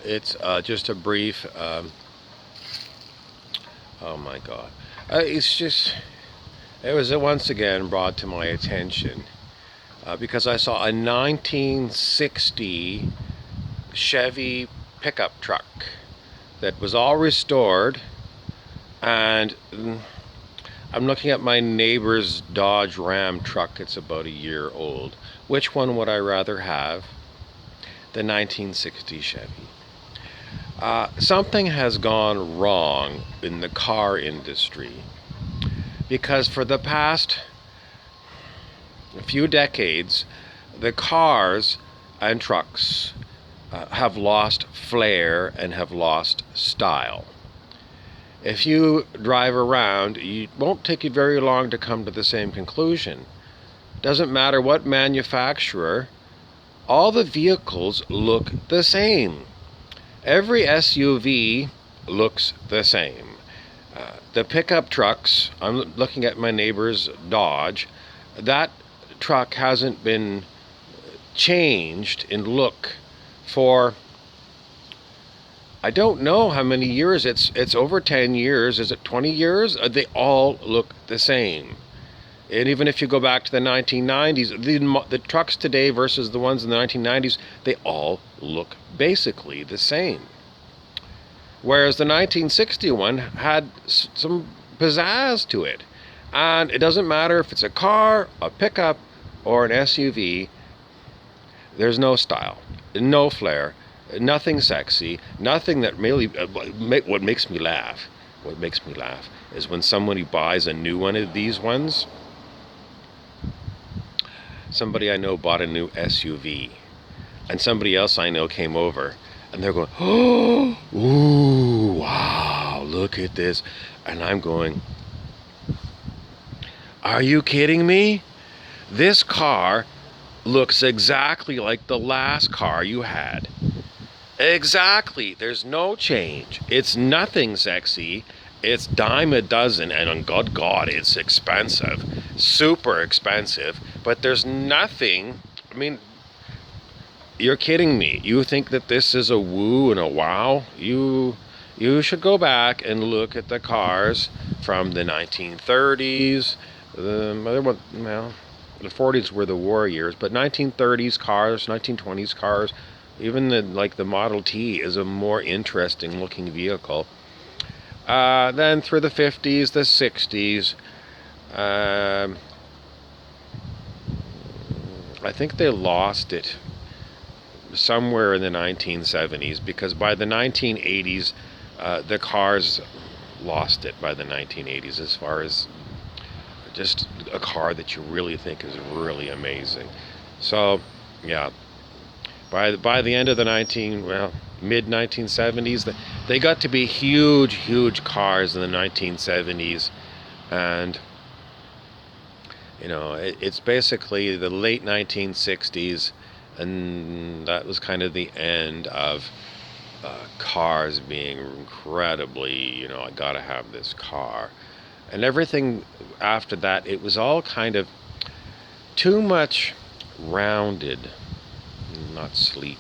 It's just a brief. Oh my God! It's just. It was once again brought to my attention because I saw a 1960 Chevy pickup truck that was all restored, and I'm looking at my neighbor's Dodge Ram truck. It's about a year old. Which one would I rather have? The 1960 Chevy. Something has gone wrong in the car industry because for the past few decades, the cars and trucks have lost flair and have lost style. If you drive around, it won't take you very long to come to the same conclusion. Doesn't matter what manufacturer, all the vehicles look the same. Every SUV looks the same. The pickup trucks, I'm looking at my neighbor's Dodge, that truck hasn't been changed in look for I don't know how many years. It's over 10 years. Is it 20 years? They all look the same. And even if you go back to the 1990s, the trucks today versus the ones in the 1990s, they all look basically the same. Whereas the 1961 had some pizzazz to it. And it doesn't matter if it's a car, a pickup, or an SUV, there's no style, no flair, nothing sexy, nothing that really. What makes me laugh is when somebody buys a new one of these ones. Somebody I know bought a new SUV, and somebody else I know came over, and they're going, "Oh, ooh, wow, look at this," and I'm going, "Are you kidding me? This car looks exactly like the last car you had." Exactly. There's no change. It's nothing sexy. It's dime a dozen, and on God, it's expensive. Super expensive. But there's nothing. I mean, you're kidding me. You think that this is a woo and a wow? You should go back and look at the cars from the 1930s. The other one, well, the 40s were the war years, but 1930s cars, 1920s cars. Even the Model T is a more interesting looking vehicle. Then through the 50s, the 60s, I think they lost it somewhere in the 1970s, because by the 1980s, the cars lost it by the 1980s as far as just a car that you really think is really amazing. So, yeah. By the end of the mid 1970s, they got to be huge cars in the 1970s, and it's basically the late 1960s, and that was kind of the end of cars being incredibly, I gotta have this car, and everything after that, it was all kind of too much rounded. Not sleek.